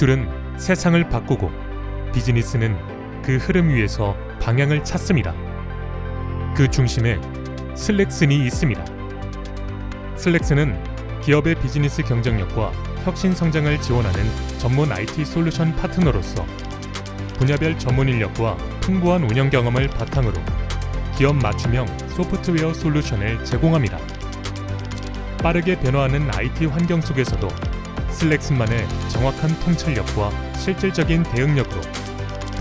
기술은 세상을 바꾸고 비즈니스는 그 흐름 위에서 방향을 찾습니다. 그 중심에 슬랙슨이 있습니다. 슬랙슨은 기업의 비즈니스 경쟁력과 혁신 성장을 지원하는 전문 IT 솔루션 파트너로서 분야별 전문 인력과 풍부한 운영 경험을 바탕으로 기업 맞춤형 소프트웨어 솔루션을 제공합니다. 빠르게 변화하는 IT 환경 속에서도 슬랙슨만의 정확한 통찰력과 실질적인 대응력으로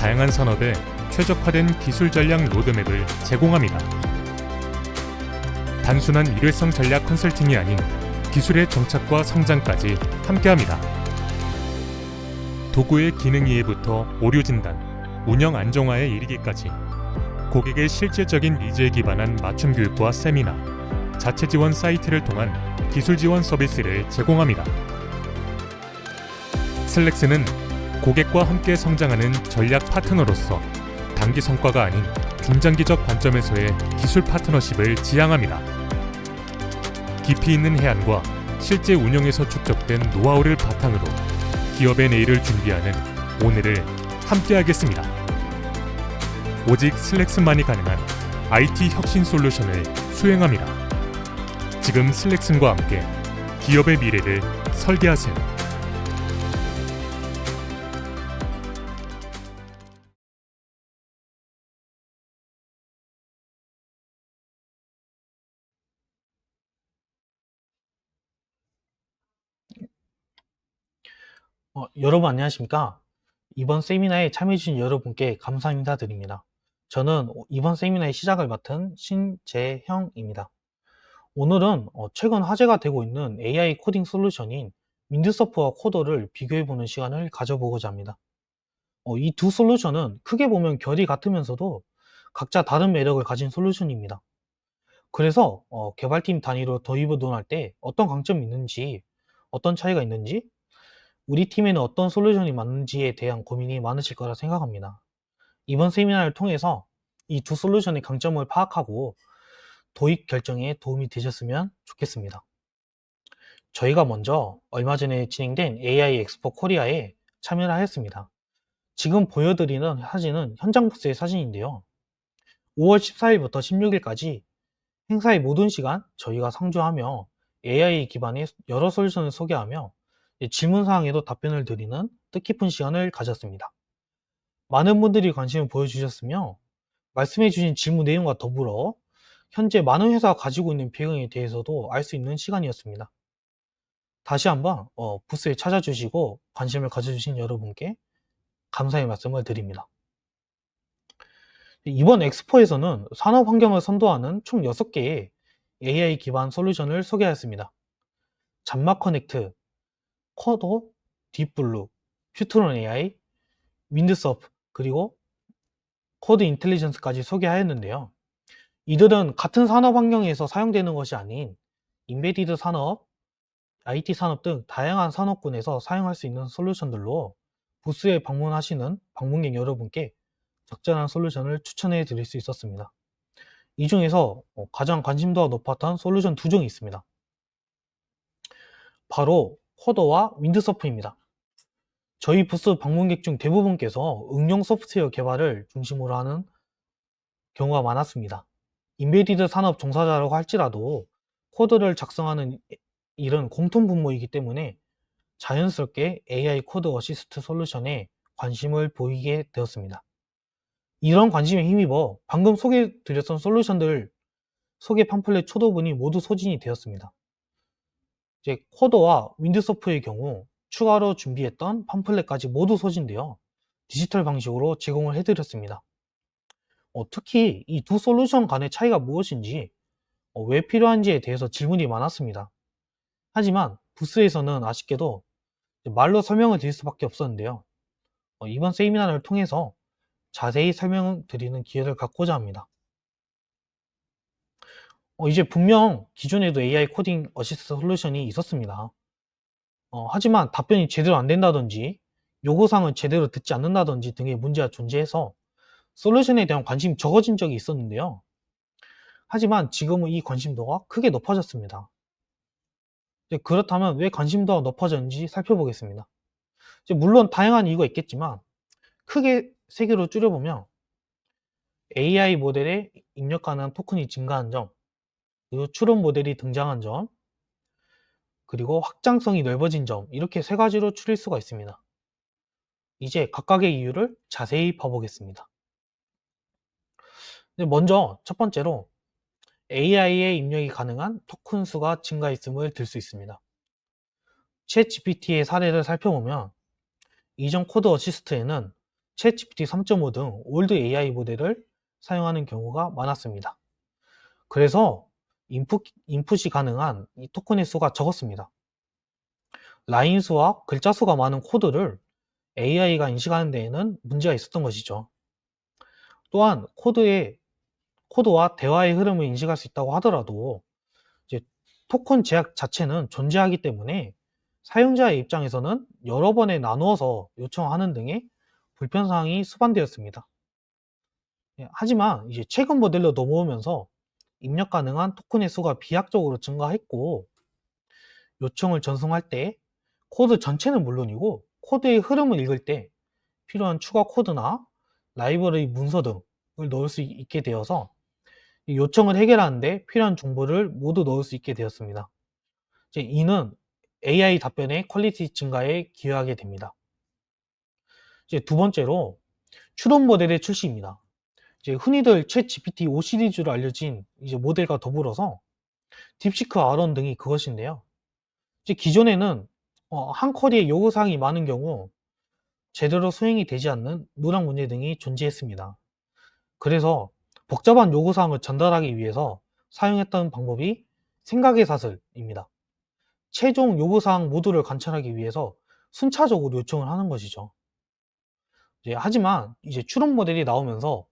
다양한 산업에 최적화된 기술 전략 로드맵을 제공합니다. 단순한 일회성 전략 컨설팅이 아닌 기술의 정착과 성장까지 함께합니다. 도구의 기능 이해부터 오류 진단, 운영 안정화에 이르기까지 고객의 실질적인 니즈에 기반한 맞춤 교육과 세미나, 자체 지원 사이트를 통한 기술 지원 서비스를 제공합니다. 슬랙슨은 고객과 함께 성장하는 전략 파트너로서 단기 성과가 아닌 중장기적 관점에서의 기술 파트너십을 지향합니다. 깊이 있는 해안과 실제 운영에서 축적된 노하우를 바탕으로 기업의 내일을 준비하는 오늘을 함께하겠습니다. 오직 슬랙슨만이 가능한 IT 혁신 솔루션을 수행합니다. 지금 슬랙슨과 함께 기업의 미래를 설계하세요. 여러분 안녕하십니까? 이번 세미나에 참여해주신 여러분께 감사 인사드립니다. 저는 이번 세미나의 시작을 맡은 신재형입니다. 오늘은 최근 화제가 되고 있는 AI 코딩 솔루션인 윈드서프와 코더를 비교해보는 시간을 가져보고자 합니다. 이 두 솔루션은 크게 보면 결이 같으면서도 각자 다른 매력을 가진 솔루션입니다. 그래서 개발팀 단위로 도입을 논할 때 어떤 강점이 있는지, 어떤 차이가 있는지, 우리 팀에는 어떤 솔루션이 맞는지에 대한 고민이 많으실 거라 생각합니다. 이번 세미나를 통해서 이 두 솔루션의 강점을 파악하고 도입 결정에 도움이 되셨으면 좋겠습니다. 저희가 먼저 얼마 전에 진행된 AI 엑스포 코리아에 참여를 하였습니다. 지금 보여드리는 사진은 현장 부스의 사진인데요. 5월 14일부터 16일까지 행사의 모든 시간 저희가 상주하며 AI 기반의 여러 솔루션을 소개하며 질문사항에도 답변을 드리는 뜻깊은 시간을 가졌습니다. 많은 분들이 관심을 보여주셨으며 말씀해주신 질문 내용과 더불어 현재 많은 회사가 가지고 있는 배경에 대해서도 알 수 있는 시간이었습니다. 다시 한번 부스에 찾아주시고 관심을 가져주신 여러분께 감사의 말씀을 드립니다. 이번 엑스포에서는 산업 환경을 선도하는 총 6개의 AI 기반 솔루션을 소개하였습니다. 잠마 커넥트, 쿼더, 딥블루, 퓨트론 AI, 윈드서프, 그리고 코드 인텔리전스까지 소개하였는데요. 이들은 같은 산업 환경에서 사용되는 것이 아닌 인베디드 산업, IT 산업 등 다양한 산업군에서 사용할 수 있는 솔루션들로 부스에 방문하시는 방문객 여러분께 적절한 솔루션을 추천해 드릴 수 있었습니다. 이 중에서 가장 관심도가 높았던 솔루션 2종이 있습니다. 바로 코더와 윈드서프입니다. 저희 부스 방문객 중 대부분께서 응용 소프트웨어 개발을 중심으로 하는 경우가 많았습니다. 인베디드 산업 종사자라고 할지라도 코드를 작성하는 일은 공통 분모이기 때문에 자연스럽게 AI 코드 어시스트 솔루션에 관심을 보이게 되었습니다. 이런 관심에 힘입어 방금 소개드렸던 솔루션들 소개 팜플렛 초도분이 모두 소진이 되었습니다. 이제 코더와 윈드서프의 경우 추가로 준비했던 팜플렛까지 모두 소진되어 디지털 방식으로 제공을 해드렸습니다. 특히 이 두 솔루션 간의 차이가 무엇인지, 왜 필요한지에 대해서 질문이 많았습니다. 하지만 부스에서는 아쉽게도 말로 설명을 드릴 수밖에 없었는데요. 이번 세미나를 통해서 자세히 설명드리는 기회를 갖고자 합니다. 이제 분명 기존에도 AI 코딩 어시스트 솔루션이 있었습니다. 하지만 답변이 제대로 안 된다든지 요구사항을 제대로 듣지 않는다든지 등의 문제가 존재해서 솔루션에 대한 관심이 적어진 적이 있었는데요. 하지만 지금은 이 관심도가 크게 높아졌습니다. 그렇다면 왜 관심도가 높아졌는지 살펴보겠습니다. 물론 다양한 이유가 있겠지만 크게 세 개로 줄여보면 AI 모델에 입력 가능한 토큰이 증가한 점, 그리고 추론 모델이 등장한 점, 그리고 확장성이 넓어진 점, 이렇게 세 가지로 추릴 수가 있습니다. 이제 각각의 이유를 자세히 봐보겠습니다. 먼저 첫 번째로 AI에 입력이 가능한 토큰 수가 증가했음을 들 수 있습니다. 챗GPT의 사례를 살펴보면 이전 코드 어시스트에는 챗GPT 3.5 등 올드 AI 모델을 사용하는 경우가 많았습니다. 그래서 인풋이 가능한 이 토큰의 수가 적었습니다. 라인 수와 글자 수가 많은 코드를 AI가 인식하는 데에는 문제가 있었던 것이죠. 또한 코드와 대화의 흐름을 인식할 수 있다고 하더라도 이제 토큰 제약 자체는 존재하기 때문에 사용자의 입장에서는 여러 번에 나누어서 요청하는 등의 불편사항이 수반되었습니다. 하지만 이제 최근 모델로 넘어오면서 입력 가능한 토큰의 수가 비약적으로 증가했고, 요청을 전송할 때 코드 전체는 물론이고 코드의 흐름을 읽을 때 필요한 추가 코드나 라이브러리 문서 등을 넣을 수 있게 되어서 이 요청을 해결하는데 필요한 정보를 모두 넣을 수 있게 되었습니다. 이는 AI 답변의 퀄리티 증가에 기여하게 됩니다. 이제 두 번째로 추론 모델의 출시입니다. 이제 흔히들 챗 GPT-5 시리즈로 알려진 이제 모델과 더불어서 딥시크 R1 등이 그것인데요. 이제 기존에는 한 쿼리에 요구사항이 많은 경우 제대로 수행이 되지 않는 누락 문제 등이 존재했습니다. 그래서 복잡한 요구사항을 전달하기 위해서 사용했던 방법이 생각의 사슬입니다. 최종 요구사항 모두를 관찰하기 위해서 순차적으로 요청을 하는 것이죠. 하지만 이제 추론 모델이 나오면서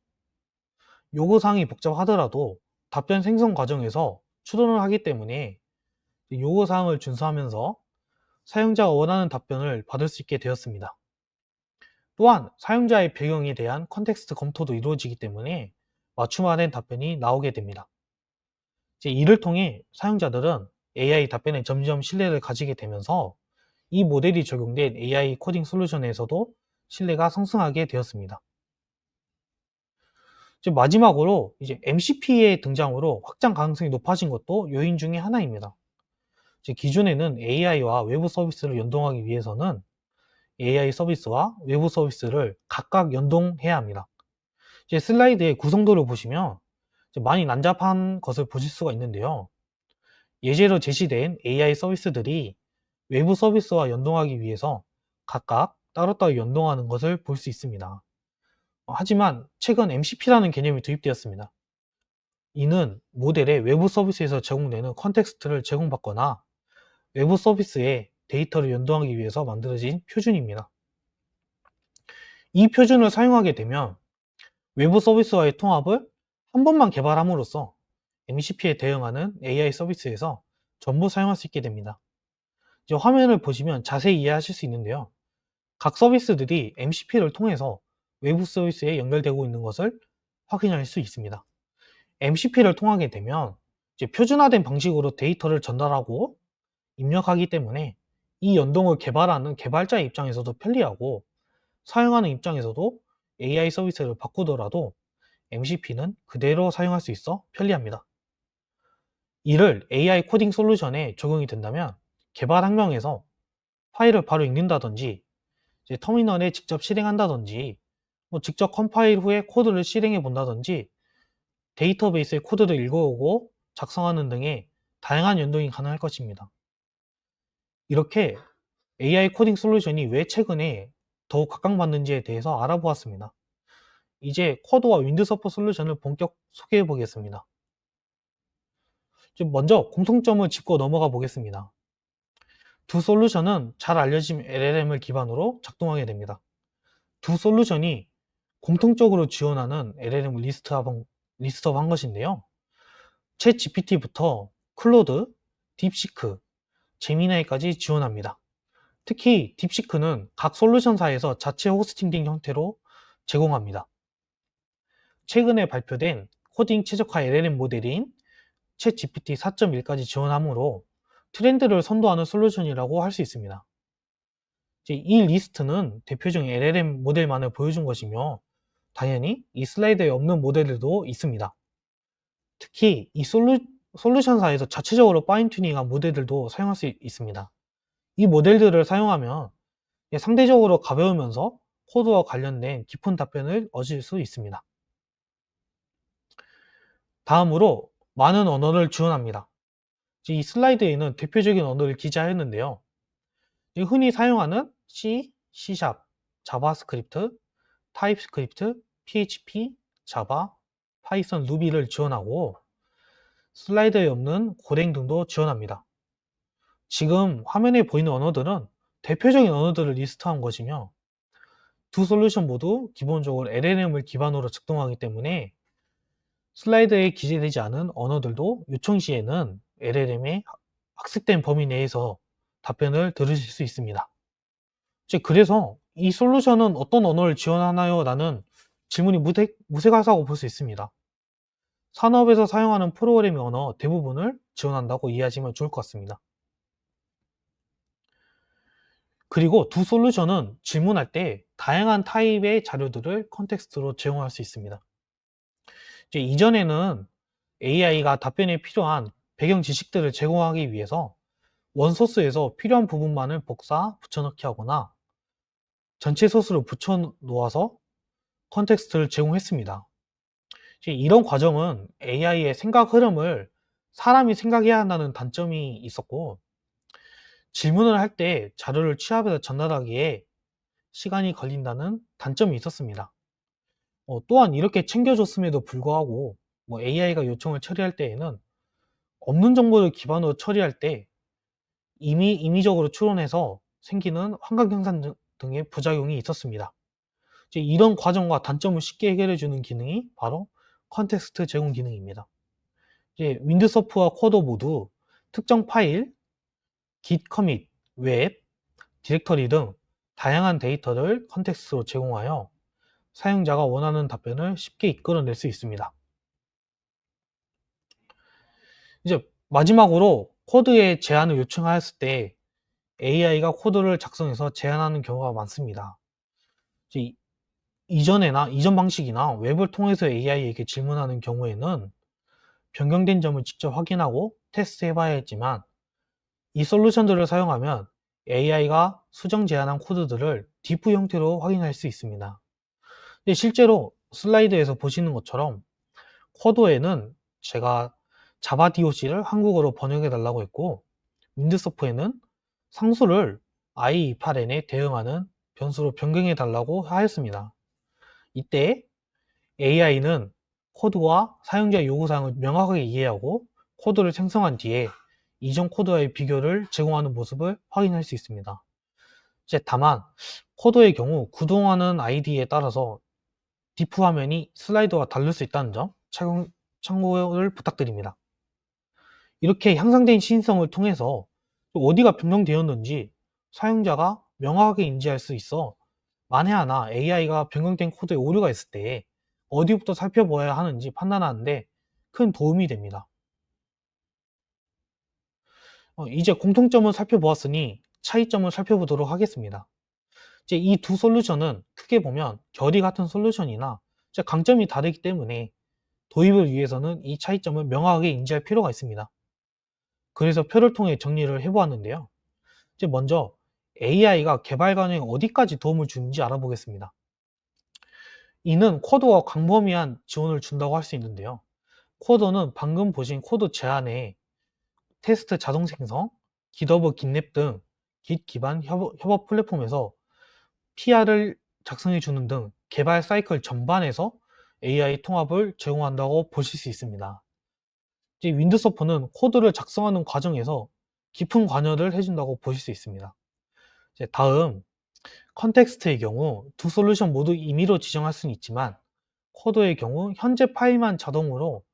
요구사항이 복잡하더라도 답변 생성 과정에서 추론을 하기 때문에 요구사항을 준수하면서 사용자가 원하는 답변을 받을 수 있게 되었습니다. 또한 사용자의 배경에 대한 컨텍스트 검토도 이루어지기 때문에 맞춤화된 답변이 나오게 됩니다. 이를 통해 사용자들은 AI 답변에 점점 신뢰를 가지게 되면서 이 모델이 적용된 AI 코딩 솔루션에서도 신뢰가 상승하게 되었습니다. 마지막으로 이제 MCP의 등장으로 확장 가능성이 높아진 것도 요인 중에 하나입니다. 기존에는 AI와 외부 서비스를 연동하기 위해서는 AI 서비스와 외부 서비스를 각각 연동해야 합니다. 슬라이드의 구성도를 보시면 많이 난잡한 것을 보실 수가 있는데요. 예제로 제시된 AI 서비스들이 외부 서비스와 연동하기 위해서 각각 따로따로 연동하는 것을 볼 수 있습니다. 하지만 최근 MCP라는 개념이 도입되었습니다. 이는 모델의 외부 서비스에서 제공되는 컨텍스트를 제공받거나 외부 서비스에 데이터를 연동하기 위해서 만들어진 표준입니다. 이 표준을 사용하게 되면 외부 서비스와의 통합을 한 번만 개발함으로써 MCP에 대응하는 AI 서비스에서 전부 사용할 수 있게 됩니다. 화면을 보시면 자세히 이해하실 수 있는데요. 각 서비스들이 MCP를 통해서 외부 서비스에 연결되고 있는 것을 확인할 수 있습니다. MCP를 통하게 되면 표준화된 방식으로 데이터를 전달하고 입력하기 때문에 이 연동을 개발하는 개발자의 입장에서도 편리하고 사용하는 입장에서도 AI 서비스를 바꾸더라도 MCP는 그대로 사용할 수 있어 편리합니다. 이를 AI 코딩 솔루션에 적용이 된다면 개발 환경에서 파일을 바로 읽는다든지 터미널에 직접 실행한다든지 직접 컴파일 후에 코드를 실행해 본다든지 데이터베이스의 코드를 읽어오고 작성하는 등의 다양한 연동이 가능할 것입니다. 이렇게 AI 코딩 솔루션이 왜 최근에 더욱 각광받는지에 대해서 알아보았습니다. 이제 쿼드와 윈드서퍼 솔루션을 본격 소개해 보겠습니다. 먼저 공통점을 짚고 넘어가 보겠습니다. 두 솔루션은 잘 알려진 LLM을 기반으로 작동하게 됩니다. 두 솔루션이 공통적으로 지원하는 LLM을 리스트업한 것인데요. 챗 GPT부터 클로드, 딥시크, 제미나이까지 지원합니다. 특히 딥시크는 각 솔루션사에서 자체 호스팅된 형태로 제공합니다. 최근에 발표된 코딩 최적화 LLM 모델인 챗 GPT 4.1까지 지원하므로 트렌드를 선도하는 솔루션이라고 할 수 있습니다. 이제 이 리스트는 대표적인 LLM 모델만을 보여준 것이며 당연히 이 슬라이드에 없는 모델들도 있습니다. 특히 이 솔루션사에서 자체적으로 파인 튜닝한 모델들도 사용할 수 있습니다. 이 모델들을 사용하면 상대적으로 가벼우면서 코드와 관련된 깊은 답변을 얻을 수 있습니다. 다음으로 많은 언어를 지원합니다. 이 슬라이드에는 대표적인 언어를 기재하였는데요. 흔히 사용하는 C, C#, 자바스크립트, 타입스크립트, PHP, 자바, 파이썬, 루비를 지원하고 슬라이드에 없는 고랭 등도 지원합니다. 지금 화면에 보이는 언어들은 대표적인 언어들을 리스트한 것이며 두 솔루션 모두 기본적으로 LLM을 기반으로 작동하기 때문에 슬라이드에 기재되지 않은 언어들도 요청 시에는 LLM의 학습된 범위 내에서 답변을 들으실 수 있습니다. 그래서 이 솔루션은 어떤 언어를 지원하나요? 라는 질문이 무색하다고 볼 수 있습니다. 산업에서 사용하는 프로그래밍 언어 대부분을 지원한다고 이해하시면 좋을 것 같습니다. 그리고 두 솔루션은 질문할 때 다양한 타입의 자료들을 컨텍스트로 제공할 수 있습니다. 이전에는 AI가 답변에 필요한 배경 지식들을 제공하기 위해서 원소스에서 필요한 부분만을 복사, 붙여넣기 하거나 전체 소스를 붙여 놓아서 컨텍스트를 제공했습니다. 이런 과정은 AI의 생각 흐름을 사람이 생각해야 한다는 단점이 있었고 질문을 할 때 자료를 취합해서 전달하기에 시간이 걸린다는 단점이 있었습니다. 또한 이렇게 챙겨줬음에도 불구하고 AI가 요청을 처리할 때에는 없는 정보를 기반으로 처리할 때 이미 임의적으로 추론해서 생기는 환각 현상 등의 부작용이 있었습니다. 이런 과정과 단점을 쉽게 해결해주는 기능이 바로 컨텍스트 제공 기능입니다. 윈드서프와 쿼더 모두 특정 파일, git 커밋, 웹, 디렉터리 등 다양한 데이터를 컨텍스트로 제공하여 사용자가 원하는 답변을 쉽게 이끌어낼 수 있습니다. 이제 마지막으로 코드에 제안을 요청하였을 때 AI가 코드를 작성해서 제안하는 경우가 많습니다. 이전 방식이나 웹을 통해서 AI에게 질문하는 경우에는 변경된 점을 직접 확인하고 테스트해 봐야 했지만 이 솔루션들을 사용하면 AI가 수정 제안한 코드들을 디프 형태로 확인할 수 있습니다. 실제로 슬라이드에서 보시는 것처럼 쿼더에는 제가 자바 doc를 한국어로 번역해 달라고 했고 윈드서프에는 상수를 i28n에 대응하는 변수로 변경해 달라고 하였습니다. 이때 AI는 코드와 사용자의 요구사항을 명확하게 이해하고 코드를 생성한 뒤에 이전 코드와의 비교를 제공하는 모습을 확인할 수 있습니다. 다만 코드의 경우 구동하는 아이디에 따라서 디프 화면이 슬라이드와 다를 수 있다는 점 참고를 부탁드립니다. 이렇게 향상된 시인성을 통해서 어디가 변경되었는지 사용자가 명확하게 인지할 수 있어 만에 하나 AI가 변경된 코드에 오류가 있을 때 어디부터 살펴봐야 하는지 판단하는데 큰 도움이 됩니다. 이제 공통점을 살펴보았으니 차이점을 살펴보도록 하겠습니다. 이제 이 두 솔루션은 크게 보면 결이 같은 솔루션이나 강점이 다르기 때문에 도입을 위해서는 이 차이점을 명확하게 인지할 필요가 있습니다. 그래서 표를 통해 정리를 해보았는데요. 이제 먼저 AI가 개발 과정에 어디까지 도움을 주는지 알아보겠습니다. 이는 코드와 광범위한 지원을 준다고 할 수 있는데요. 코드는 방금 보신 코드 제안에 테스트 자동 생성, GitHub 깃랩 등 Git 기반 협업 플랫폼에서 PR을 작성해 주는 등 개발 사이클 전반에서 AI 통합을 제공한다고 보실 수 있습니다. 이제 윈드서프는 코드를 작성하는 과정에서 깊은 관여를 해준다고 보실 수 있습니다. 이제 다음 컨텍스트의 경우 두 솔루션 모두 임의로 지정할 수는 있지만 코드의 경우 현재 파일만 자동으로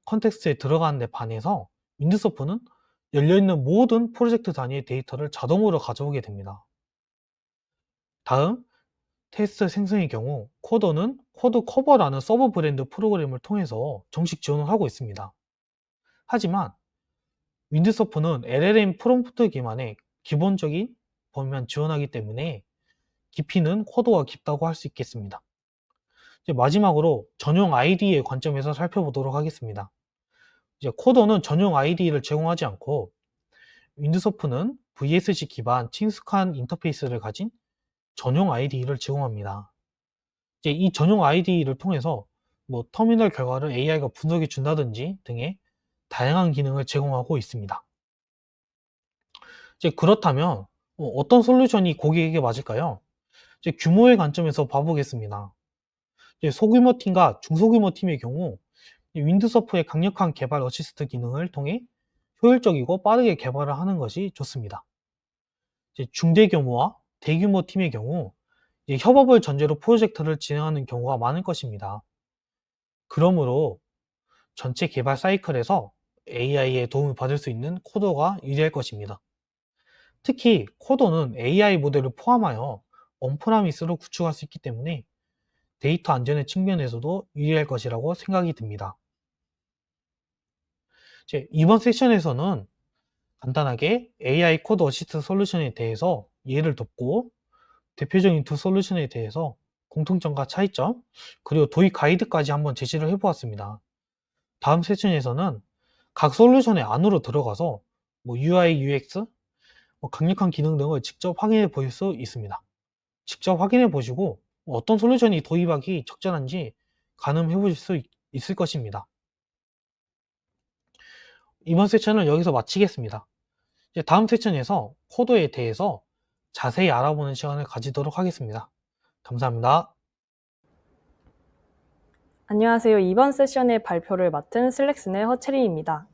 컨텍스트에 들어가는 데 반해서 윈드서프는 열려있는 모든 프로젝트 단위의 데이터를 자동으로 가져오게 됩니다. 다음 테스트 생성의 경우 코더는 코드 커버라는 서버 브랜드 프로그램을 통해서 정식 지원을 하고 있습니다. 하지만 윈드서프는 LLM 프롬프트 기반의 기본적인 보면 지원하기 때문에 깊이는 코드가 깊다고 할 수 있겠습니다. 이제 마지막으로 전용 IDE의 관점에서 살펴보도록 하겠습니다. 이제 코더는 전용 IDE를 제공하지 않고 윈드소프트는 VSC 기반 친숙한 인터페이스를 가진 전용 IDE를 제공합니다. 이제 이 전용 IDE를 통해서 터미널 결과를 AI가 분석해 준다든지 등의 다양한 기능을 제공하고 있습니다. 이제 그렇다면 어떤 솔루션이 고객에게 맞을까요? 이제 규모의 관점에서 봐보겠습니다. 이제 소규모 팀과 중소규모 팀의 경우 윈드서프의 강력한 개발 어시스트 기능을 통해 효율적이고 빠르게 개발을 하는 것이 좋습니다. 이제 중대규모와 대규모 팀의 경우 협업을 전제로 프로젝트를 진행하는 경우가 많을 것입니다. 그러므로 전체 개발 사이클에서 AI의 도움을 받을 수 있는 코더가 유리할 것입니다. 특히 코더는 AI 모델을 포함하여 언프라미스로 구축할 수 있기 때문에 데이터 안전의 측면에서도 유리할 것이라고 생각이 듭니다. 이번 세션에서는 간단하게 AI 코드 어시스트 솔루션에 대해서 이해를 돕고 대표적인 두 솔루션에 대해서 공통점과 차이점, 그리고 도입 가이드까지 한번 제시를 해보았습니다. 다음 세션에서는 각 솔루션의 안으로 들어가서 UI, UX, 강력한 기능 등을 직접 확인해 보실 수 있습니다. 직접 확인해 보시고 어떤 솔루션이 도입하기 적절한지 가늠해 보실 수 있을 것입니다. 이번 세션을 여기서 마치겠습니다. 이제 다음 세션에서 코드에 대해서 자세히 알아보는 시간을 가지도록 하겠습니다. 감사합니다. 안녕하세요. 이번 세션의 발표를 맡은 슬랙슨의 허채리입니다.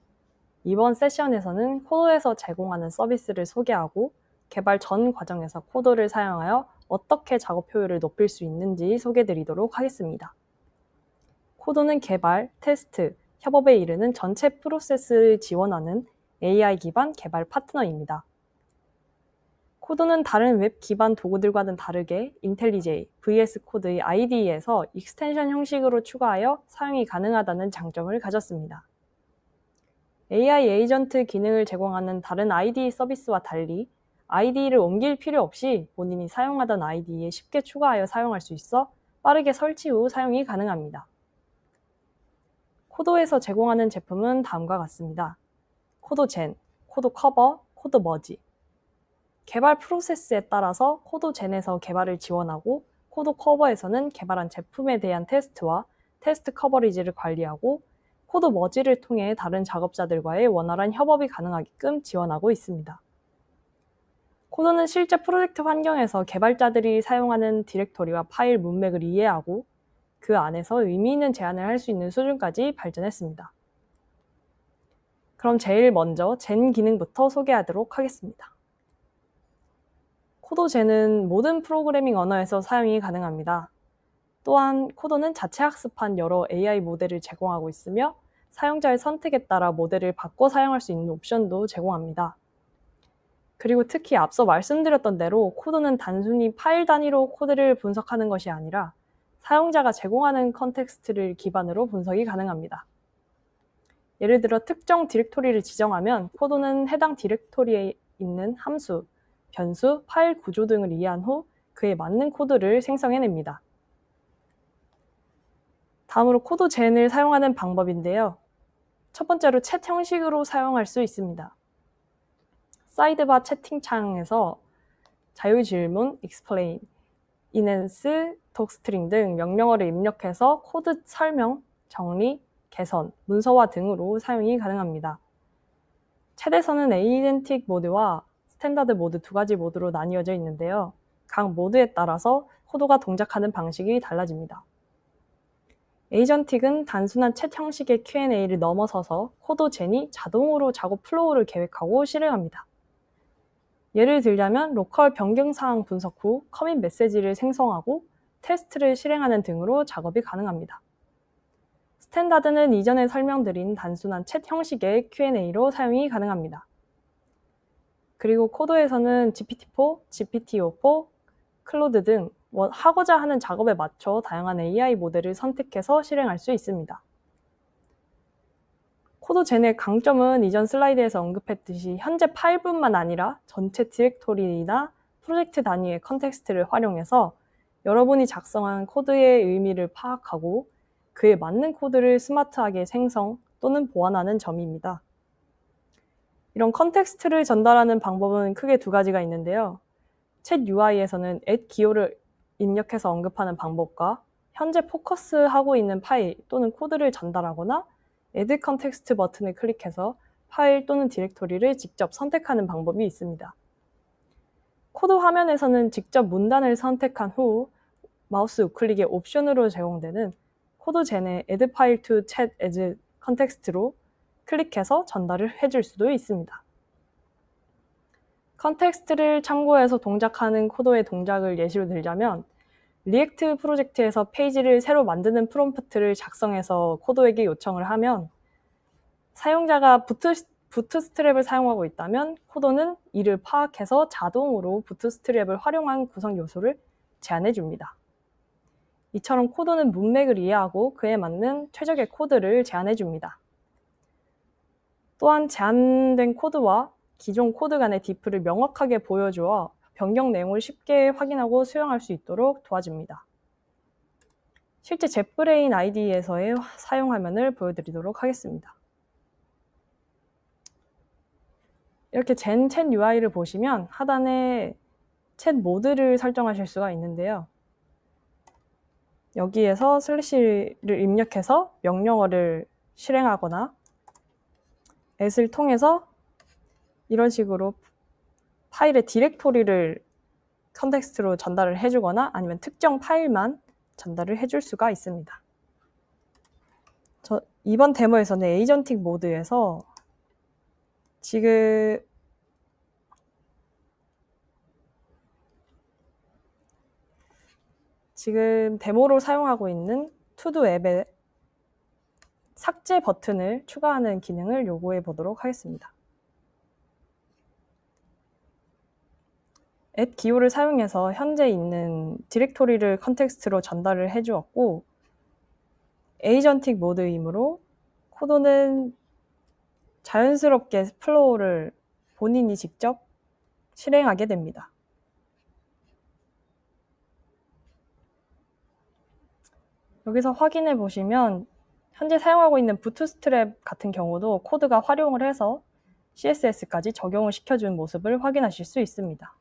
이번 세션에서는 코더에서 제공하는 서비스를 소개하고 개발 전 과정에서 코더를 사용하여 어떻게 작업 효율을 높일 수 있는지 소개드리도록 하겠습니다. 코더는 개발, 테스트, 협업에 이르는 전체 프로세스를 지원하는 AI 기반 개발 파트너입니다. 코드는 다른 웹 기반 도구들과는 다르게 인텔리제이, VS 코드의 IDE에서 익스텐션 형식으로 추가하여 사용이 가능하다는 장점을 가졌습니다. AI 에이전트 기능을 제공하는 다른 IDE 서비스와 달리 IDE를 옮길 필요 없이 본인이 사용하던 IDE에 쉽게 추가하여 사용할 수 있어 빠르게 설치 후 사용이 가능합니다. 코더에서 제공하는 제품은 다음과 같습니다. 코더 젠, 코더 커버, 코더 머지. 개발 프로세스에 따라서 코더 젠에서 개발을 지원하고 코더 커버에서는 개발한 제품에 대한 테스트와 테스트 커버리지를 관리하고 코드 머지를 통해 다른 작업자들과의 원활한 협업이 가능하게끔 지원하고 있습니다. 코더는 실제 프로젝트 환경에서 개발자들이 사용하는 디렉토리와 파일 문맥을 이해하고 그 안에서 의미 있는 제안을 할 수 있는 수준까지 발전했습니다. 그럼 제일 먼저 젠 기능부터 소개하도록 하겠습니다. 코더 젠은 모든 프로그래밍 언어에서 사용이 가능합니다. 또한 코더는 자체 학습한 여러 AI 모델을 제공하고 있으며 사용자의 선택에 따라 모델을 바꿔 사용할 수 있는 옵션도 제공합니다. 그리고 특히 앞서 말씀드렸던 대로 코더는 단순히 파일 단위로 코드를 분석하는 것이 아니라 사용자가 제공하는 컨텍스트를 기반으로 분석이 가능합니다. 예를 들어 특정 디렉토리를 지정하면 코더는 해당 디렉토리에 있는 함수, 변수, 파일 구조 등을 이해한 후 그에 맞는 코드를 생성해냅니다. 다음으로 코더 젠을 사용하는 방법인데요. 첫 번째로 챗 형식으로 사용할 수 있습니다. 사이드바 채팅창에서 자유질문, explain, enhance, docstring 등 명령어를 입력해서 코드 설명, 정리, 개선, 문서화 등으로 사용이 가능합니다. 챗에서는 에이전틱 모드와 스탠다드 모드 두 가지 모드로 나뉘어져 있는데요. 각 모드에 따라서 코드가 동작하는 방식이 달라집니다. 에이전틱은 단순한 챗 형식의 Q&A를 넘어서서 코더 젠이 자동으로 작업 플로우를 계획하고 실행합니다. 예를 들자면 로컬 변경 사항 분석 후 커밋 메시지를 생성하고 테스트를 실행하는 등으로 작업이 가능합니다. 스탠다드는 이전에 설명드린 단순한 챗 형식의 Q&A로 사용이 가능합니다. 그리고 코더에서는 GPT-4, GPT-o4, 클로드 등 하고자 하는 작업에 맞춰 다양한 AI 모델을 선택해서 실행할 수 있습니다. 코더 젠의 강점은 이전 슬라이드에서 언급했듯이 현재 파일뿐만 아니라 전체 디렉토리나 프로젝트 단위의 컨텍스트를 활용해서 여러분이 작성한 코드의 의미를 파악하고 그에 맞는 코드를 스마트하게 생성 또는 보완하는 점입니다. 이런 컨텍스트를 전달하는 방법은 크게 두 가지가 있는데요. 챗 UI에서는 add 기호를 입력해서 언급하는 방법과 현재 포커스하고 있는 파일 또는 코드를 전달하거나 add context 버튼을 클릭해서 파일 또는 디렉토리를 직접 선택하는 방법이 있습니다. 코드 화면에서는 직접 문단을 선택한 후 마우스 우클릭의 옵션으로 제공되는 코드젠의 add file to chat as context로 클릭해서 전달을 해줄 수도 있습니다. 컨텍스트를 참고해서 동작하는 코드의 동작을 예시로 들자면 리액트 프로젝트에서 페이지를 새로 만드는 프롬프트를 작성해서 코드에게 요청을 하면 사용자가 부트스트랩을 사용하고 있다면 코드는 이를 파악해서 자동으로 부트스트랩을 활용한 구성 요소를 제안해 줍니다. 이처럼 코드는 문맥을 이해하고 그에 맞는 최적의 코드를 제안해 줍니다. 또한 제안된 코드와 기존 코드 간의 diff를 명확하게 보여주어 변경 내용을 쉽게 확인하고 수정할 수 있도록 도와줍니다. 실제 젯브레인 IDE에서의 사용 화면을 보여드리도록 하겠습니다. 이렇게 챗 UI를 보시면 하단에 챗 모드를 설정하실 수가 있는데요. 여기에서 슬래시를 입력해서 명령어를 실행하거나 at을 통해서 이런 식으로 파일의 디렉토리를 컨텍스트로 전달을 해주거나 아니면 특정 파일만 전달을 해줄 수가 있습니다. 이번 데모에서는 에이전틱 모드에서 지금 데모로 사용하고 있는 투두 앱에 삭제 버튼을 추가하는 기능을 요구해 보도록 하겠습니다. add 기호를 사용해서 현재 있는 디렉토리를 컨텍스트로 전달을 해주었고 에이전틱 모드이므로 코드는 자연스럽게 플로우를 본인이 직접 실행하게 됩니다. 여기서 확인해 보시면 현재 사용하고 있는 부트스트랩 같은 경우도 코드가 활용을 해서 CSS까지 적용을 시켜준 모습을 확인하실 수 있습니다.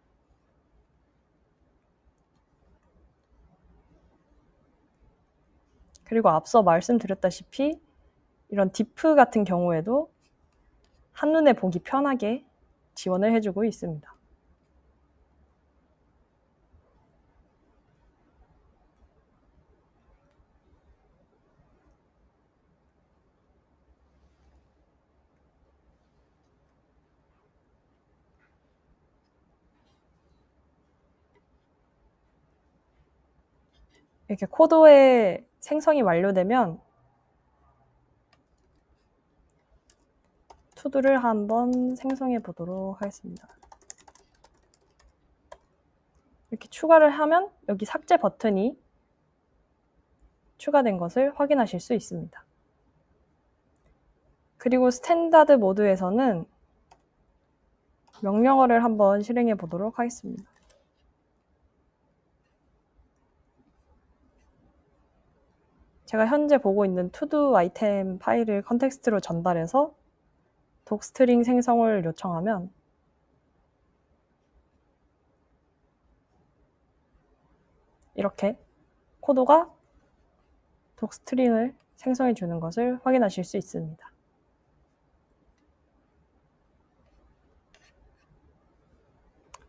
그리고 앞서 말씀드렸다시피 이런 diff 같은 경우에도 한눈에 보기 편하게 지원을 해주고 있습니다. 이렇게 코드의 생성이 완료되면 투두를 한번 생성해 보도록 하겠습니다. 이렇게 추가를 하면 여기 삭제 버튼이 추가된 것을 확인하실 수 있습니다. 그리고 스탠다드 모드에서는 명령어를 한번 실행해 보도록 하겠습니다. 제가 현재 보고 있는 투두 아이템 파일을 컨텍스트로 전달해서 독스트링 생성을 요청하면 이렇게 코드가 독스트링을 생성해 주는 것을 확인하실 수 있습니다.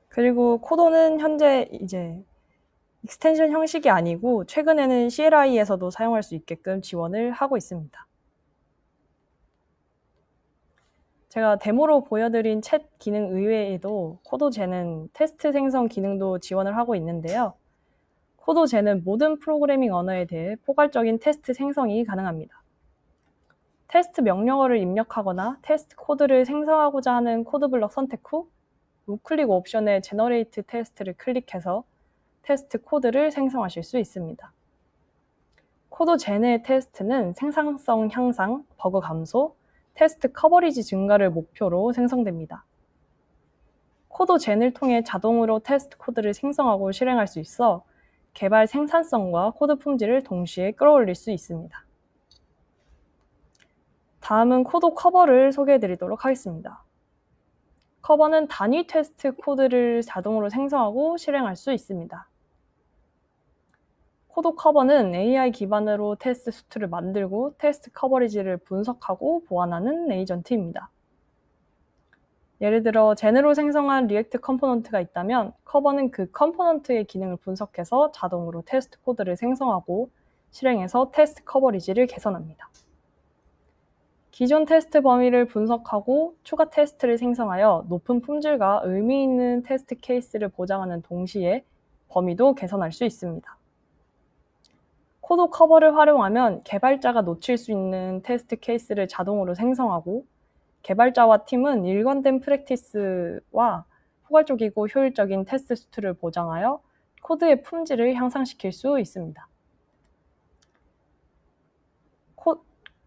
그리고 코드는 현재 이제 익스텐션 형식이 아니고 최근에는 CLI에서도 사용할 수 있게끔 지원을 하고 있습니다. 제가 데모로 보여드린 챗 기능 의외에도 코드젠은 테스트 생성 기능도 지원을 하고 있는데요. 코드젠은 모든 프로그래밍 언어에 대해 포괄적인 테스트 생성이 가능합니다. 테스트 명령어를 입력하거나 테스트 코드를 생성하고자 하는 코드 블럭 선택 후 우클릭 옵션의 제너레이트 테스트를 클릭해서 테스트 코드를 생성하실 수 있습니다. 코드젠의 테스트는 생산성 향상, 버그 감소, 테스트 커버리지 증가를 목표로 생성됩니다. 코드 젠을 통해 자동으로 테스트 코드를 생성하고 실행할 수 있어 개발 생산성과 코드 품질을 동시에 끌어올릴 수 있습니다. 다음은 코드 커버를 소개해 드리도록 하겠습니다. 커버는 단위 테스트 코드를 자동으로 생성하고 실행할 수 있습니다. 코드 커버는 AI 기반으로 테스트 수트를 만들고 테스트 커버리지를 분석하고 보완하는 에이전트입니다. 예를 들어 젠으로 생성한 리액트 컴포넌트가 있다면 커버는 그 컴포넌트의 기능을 분석해서 자동으로 테스트 코드를 생성하고 실행해서 테스트 커버리지를 개선합니다. 기존 테스트 범위를 분석하고 추가 테스트를 생성하여 높은 품질과 의미 있는 테스트 케이스를 보장하는 동시에 범위도 개선할 수 있습니다. 코드 커버를 활용하면 개발자가 놓칠 수 있는 테스트 케이스를 자동으로 생성하고 개발자와 팀은 일관된 프랙티스와 포괄적이고 효율적인 테스트 수트를 보장하여 코드의 품질을 향상시킬 수 있습니다.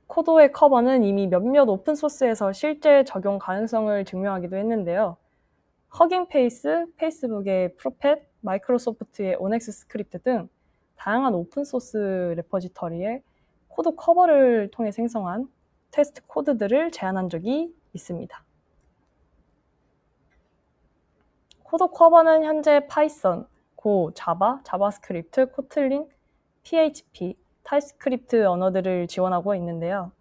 코드의 커버는 이미 몇몇 오픈소스에서 실제 적용 가능성을 증명하기도 했는데요. 허깅페이스, 페이스북의 프로펫, 마이크로소프트의 오넥스 스크립트 등 다양한 오픈소스 레포지터리에 코드 커버를 통해 생성한 테스트 코드들을 제안한 적이 있습니다. 코드 커버는 현재 파이썬, 고, 자바, 자바스크립트, 코틀린, PHP, 타입스크립트 언어들을 지원하고 있는데요.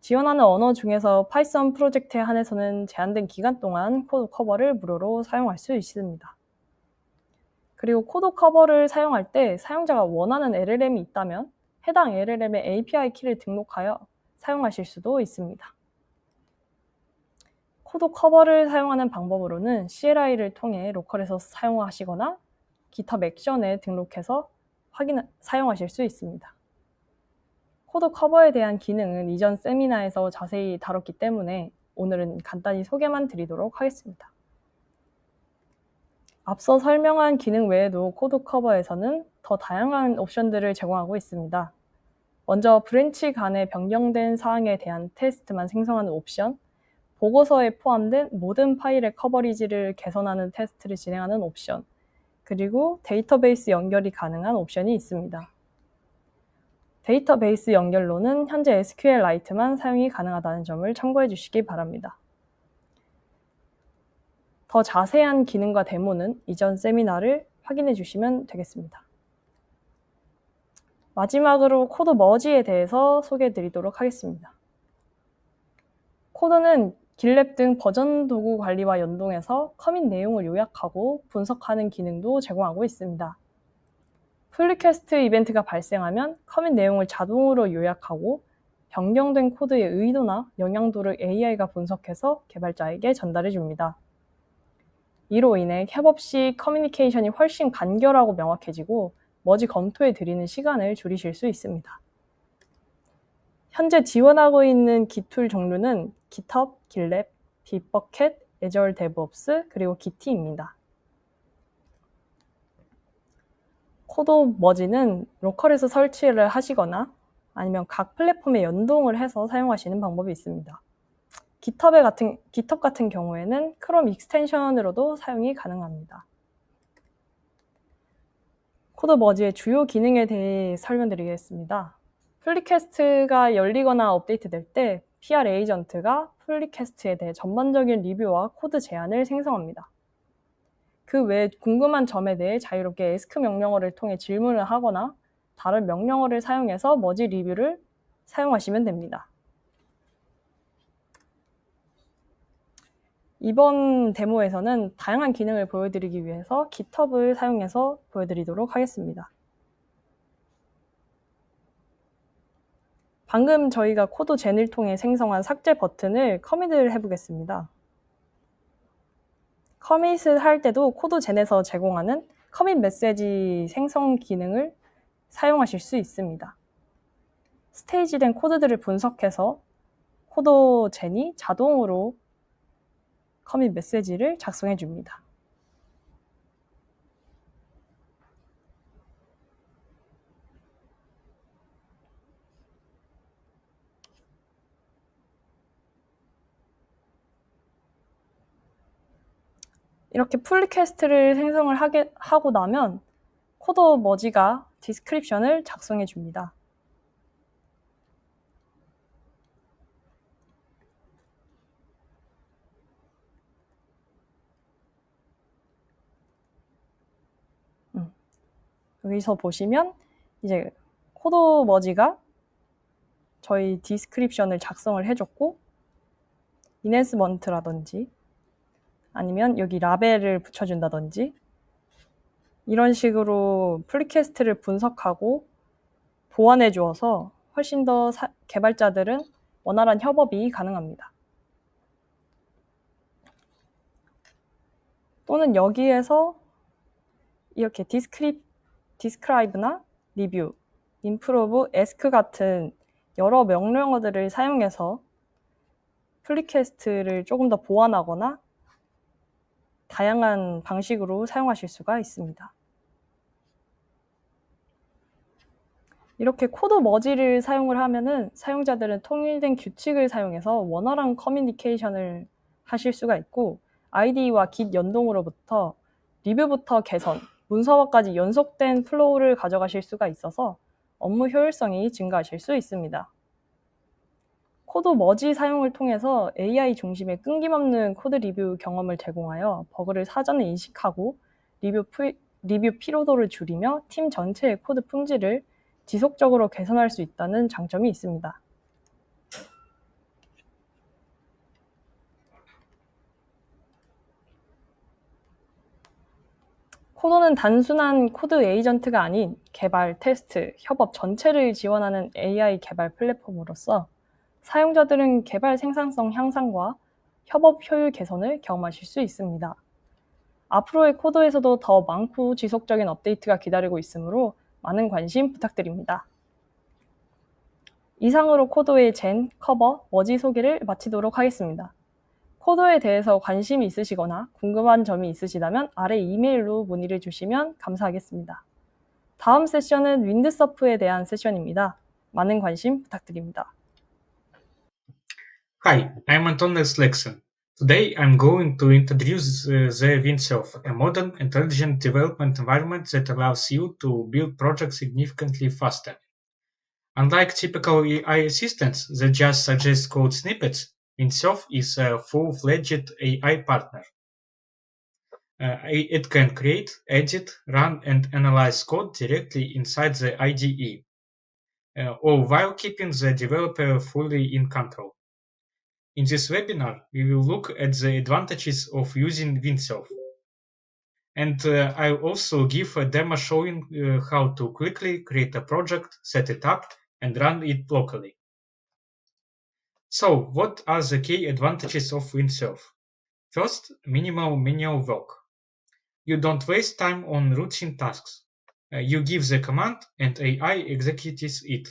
지원하는 언어 중에서 파이썬 프로젝트에 한해서는 제한된 기간 동안 코드 커버를 무료로 사용할 수 있습니다. 그리고 코드 커버를 사용할 때 사용자가 원하는 LLM이 있다면 해당 LLM의 API 키를 등록하여 사용하실 수도 있습니다. 코드 커버를 사용하는 방법으로는 CLI를 통해 로컬에서 사용하시거나 GitHub 액션에 등록해서 사용하실 수 있습니다. 코드 커버에 대한 기능은 이전 세미나에서 자세히 다뤘기 때문에 오늘은 간단히 소개만 드리도록 하겠습니다. 앞서 설명한 기능 외에도 코드 커버에서는 더 다양한 옵션들을 제공하고 있습니다. 먼저 브랜치 간의 변경된 사항에 대한 테스트만 생성하는 옵션, 보고서에 포함된 모든 파일의 커버리지를 개선하는 테스트를 진행하는 옵션, 그리고 데이터베이스 연결이 가능한 옵션이 있습니다. 데이터베이스 연결로는 현재 SQLite만 사용이 가능하다는 점을 참고해 주시기 바랍니다. 더 자세한 기능과 데모는 이전 세미나를 확인해 주시면 되겠습니다. 마지막으로 코드 머지에 대해서 소개해 드리도록 하겠습니다. 코드는 길랩 등 버전 도구 관리와 연동해서 커밋 내용을 요약하고 분석하는 기능도 제공하고 있습니다. 풀리퀘스트 이벤트가 발생하면 커밋 내용을 자동으로 요약하고 변경된 코드의 의도나 영향도를 AI가 분석해서 개발자에게 전달해 줍니다. 이로 인해 협업 시 커뮤니케이션이 훨씬 간결하고 명확해지고 머지 검토에 들이는 시간을 줄이실 수 있습니다. 현재 지원하고 있는 기툴 종류는 GitHub, GitLab, Bitbucket, Azure DevOps, 그리고 Git입니다. 코드 머지는 로컬에서 설치를 하시거나 아니면 각 플랫폼에 연동을 해서 사용하시는 방법이 있습니다. GitHub 같은 경우에는 크롬 익스텐션으로도 사용이 가능합니다. 코드 머지의 주요 기능에 대해 설명드리겠습니다. 풀리퀘스트가 열리거나 업데이트될 때 PR 에이전트가 풀리퀘스트에 대해 전반적인 리뷰와 코드 제안을 생성합니다. 그 외에 궁금한 점에 대해 자유롭게 ask 명령어를 통해 질문을 하거나 다른 명령어를 사용해서 머지 리뷰를 사용하시면 됩니다. 이번 데모에서는 다양한 기능을 보여드리기 위해서 GitHub을 사용해서 보여드리도록 하겠습니다. 방금 저희가 코드 젠을 통해 생성한 삭제 버튼을 커밋을 해보겠습니다. 커밋을 할 때도 코드 젠에서 제공하는 커밋 메시지 생성 기능을 사용하실 수 있습니다. 스테이지된 코드들을 분석해서 코드 젠이 자동으로 커밋 메시지를 작성해 줍니다. 이렇게 풀 리퀘스트를 생성을 하고 나면 코드 머지가 디스크립션을 작성해 줍니다. 여기서 보시면 이제 코드 머지가 저희 디스크립션을 작성을 해줬고 이넨스먼트라든지 아니면 여기 라벨을 붙여준다든지 이런 식으로 풀리퀘스트를 분석하고 보완해 주어서 훨씬 더 개발자들은 원활한 협업이 가능합니다. 또는 여기에서 이렇게 디스크라이브나 리뷰, 임프로브, 에스크 같은 여러 명령어들을 사용해서 풀리퀘스트를 조금 더 보완하거나 다양한 방식으로 사용하실 수가 있습니다. 이렇게 코드 머지를 사용을 하면은 사용자들은 통일된 규칙을 사용해서 원활한 커뮤니케이션을 하실 수가 있고 IDE와 Git 연동으로부터 리뷰부터 개선, 문서화까지 연속된 플로우를 가져가실 수가 있어서 업무 효율성이 증가하실 수 있습니다. 코드 머지 사용을 통해서 AI 중심의 끊김없는 코드 리뷰 경험을 제공하여 버그를 사전에 인식하고 리뷰 피로도를 줄이며 팀 전체의 코드 품질을 지속적으로 개선할 수 있다는 장점이 있습니다. 코더는 단순한 코드 에이전트가 아닌 개발, 테스트, 협업 전체를 지원하는 AI 개발 플랫폼으로서 사용자들은 개발 생산성 향상과 협업 효율 개선을 경험하실 수 있습니다. 앞으로의 코드에서도 더 많고 지속적인 업데이트가 기다리고 있으므로 많은 관심 부탁드립니다. 이상으로 코드의 젠, 커버, 머지 소개를 마치도록 하겠습니다. 코드에 대해서 관심이 있으시거나 궁금한 점이 있으시다면 아래 이메일로 문의를 주시면 감사하겠습니다. 다음 세션은 윈드서프에 대한 세션입니다. 많은 관심 부탁드립니다. Hi, I'm Antonis Lexon. Today I'm going to introduce the Windsurf, a modern, intelligent development environment that allows you to build projects significantly faster. Unlike typical AI assistants that just suggest code snippets, Windsurf is a full-fledged AI partner. It can create, edit, run, and analyze code directly inside the IDE, all while keeping the developer fully in control. In this webinar, we will look at the advantages of using Windsurf. And I'll also give a demo showing how to quickly create a project, set it up, and run it locally. So, what are the key advantages of Windsurf? First, minimal manual work. You don't waste time on routine tasks. You give the command and AI executes it.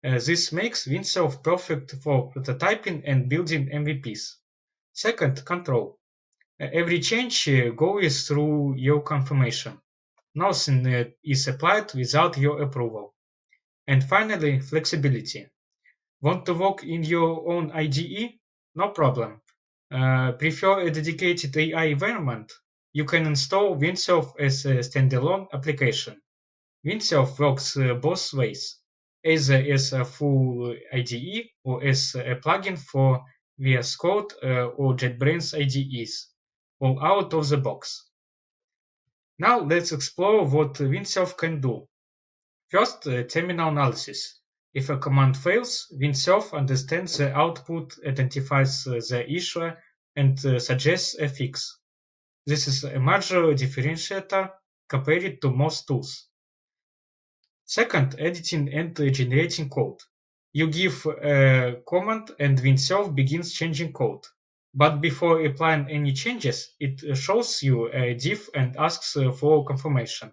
This makes Windsurf perfect for prototyping and building MVPs. Second, control. Every change goes through your confirmation. Nothing is applied without your approval. And finally, flexibility. Want to work in your own IDE? No problem. Prefer a dedicated AI environment? You can install Windsurf as a standalone application. Windsurf works both ways, either as a full IDE or as a plugin for VS Code or JetBrains IDEs, all out of the box. Now let's explore what Windsurf can do. First, terminal analysis. If a command fails, Windsurf understands the output, identifies the issue, and suggests a fix. This is a major differentiator compared to most tools. Second, editing and generating code. You give a command and Windsurf begins changing code. But before applying any changes, it shows you a diff and asks for confirmation.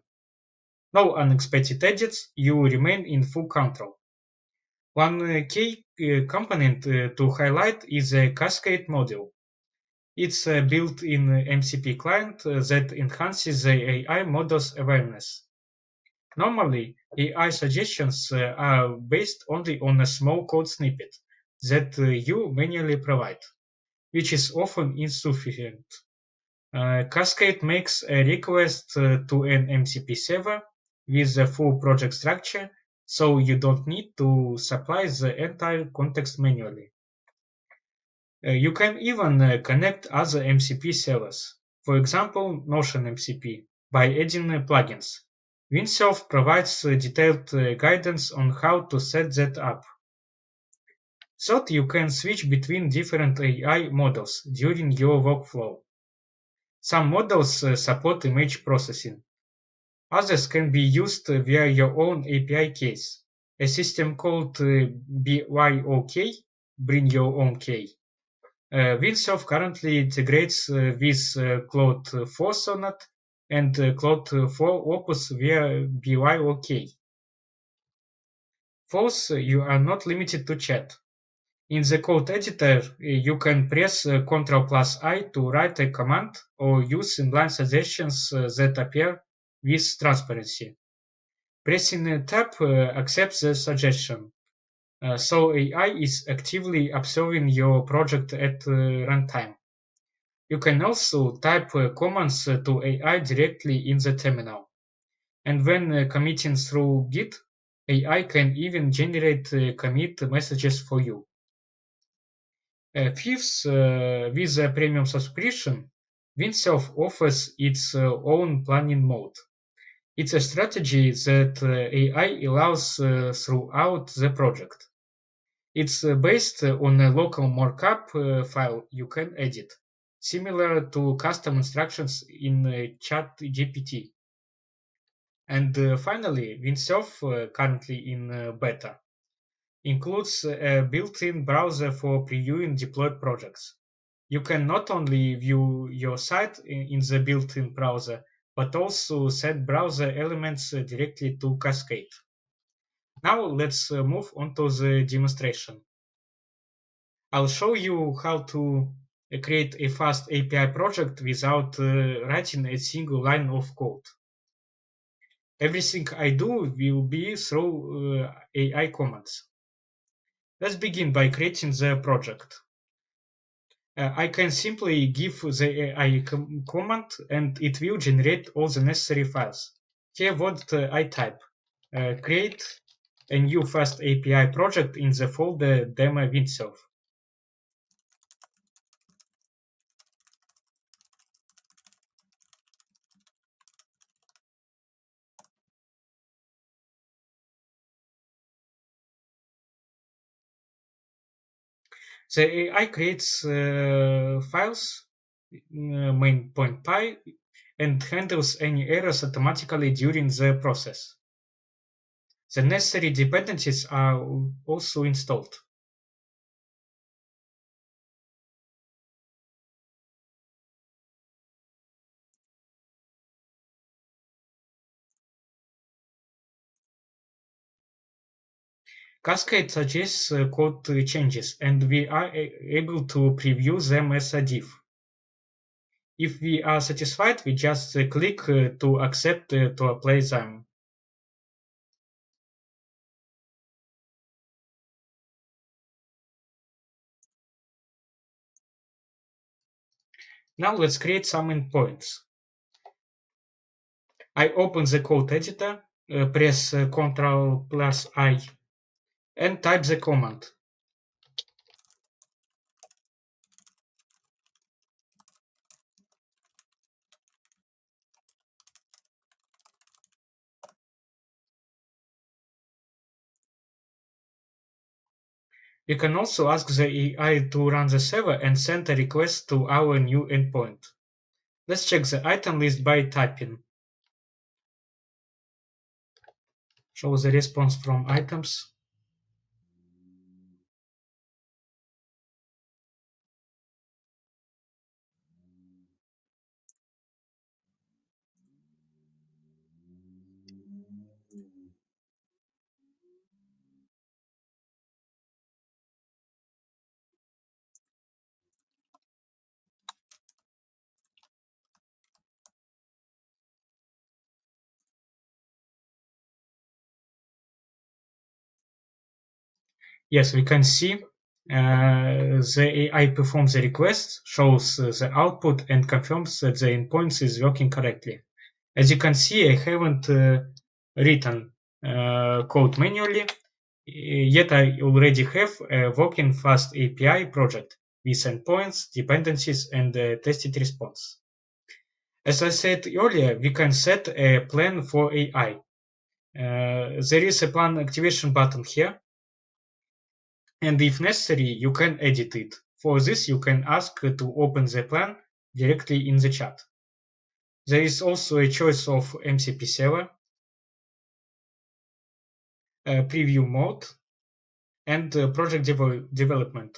No unexpected edits, you remain in full control. One key component to highlight is the Cascade module. It's a built-in MCP client that enhances the AI model's awareness. Normally, AI suggestions are based only on a small code snippet that you manually provide, which is often insufficient. Cascade makes a request to an MCP server with a full project structure, so you don't need to supply the entire context manually. You can even connect other MCP servers, for example, Notion MCP, by adding plugins. Windsurf provides detailed guidance on how to set that up. So you can switch between different AI models during your workflow. Some models support image processing. Others can be used via your own API keys. A system called BYOK, Bring Your Own Key. Windsurf currently integrates with Claude 4 Sonnet and Claude 4 Opus via BYOK. Fourth, you are not limited to chat. In the code editor, you can press Ctrl+I to write a command or use inline suggestions that appear with transparency. Pressing Tab accepts the suggestion, so AI is actively observing your project at runtime. You can also type commands to AI directly in the terminal. And when committing through Git, AI can even generate commit messages for you. Fifth, with a premium subscription, Windsurf offers its own planning mode. It's a strategy that AI allows throughout the project. It's based on a local markup file you can edit, similar to custom instructions in ChatGPT. And finally, Windsurf, currently in beta, includes a built-in browser for previewing deployed projects. You can not only view your site in the built-in browser, but also send browser elements directly to Cascade. Now let's move on to the demonstration. I'll show you how to create a fast API project without writing a single line of code. Everything I do will be through AI commands. Let's begin by creating the project. I can simply give the AI command and it will generate all the necessary files. Here what I type. Create a new fast API project in the folder demo Windsurf. The AI creates files, main.py, and handles any errors automatically during the process. The necessary dependencies are also installed. Cascade suggests code changes, and we are able to preview them as a diff. If we are satisfied, we just click to accept to apply them. Now let's create some endpoints. I open the code editor, press Ctrl+I, and type the command. You can also ask the AI to run the server and send a request to our new endpoint. Let's check the item list by typing. Show the response from items. Yes, we can see The AI performs the request, shows the output, and confirms that the endpoint is working correctly. As you can see, I haven't written code manually, yet I already have a working fast API project with endpoints, dependencies, and tested response. As I said earlier, we can set a plan for AI. There is a plan activation button here, and if necessary, you can edit it. For this, you can ask to open the plan directly in the chat. There is also a choice of MCP server, preview mode, and project deployment.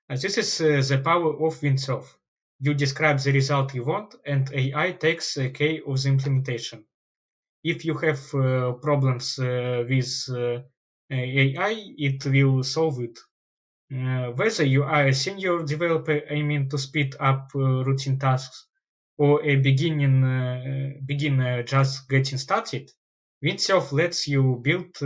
This is the power of Windsurf. You describe the result you want, and AI takes care of the implementation. If you have problems with AI, it will solve it. Whether you are a senior developer aiming to speed up routine tasks or a beginner just getting started, Windsurf lets you build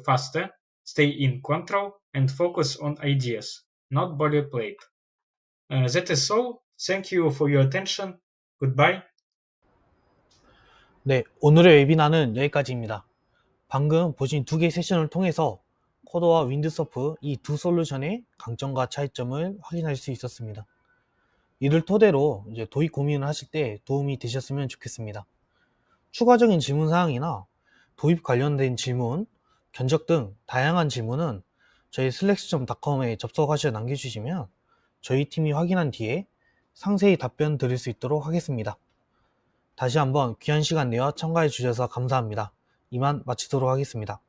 faster, stay in control, and focus on ideas, not boilerplate. That is all. Thank you for your attention. Goodbye. 네, 오늘의 웨비나는 여기까지입니다. 방금 보신 두 개의 세션을 통해서 코더와 윈드서프 이 두 솔루션의 강점과 차이점을 확인할 수 있었습니다. 이를 토대로 이제 도입 고민을 하실 때 도움이 되셨으면 좋겠습니다. 추가적인 질문사항이나 도입 관련된 질문, 견적 등 다양한 질문은 저희 슬랙스.com에 접속하셔서 남겨주시면 저희 팀이 확인한 뒤에 상세히 답변 드릴 수 있도록 하겠습니다. 다시 한번 귀한 시간 내어 참가해 주셔서 감사합니다. 이만 마치도록 하겠습니다.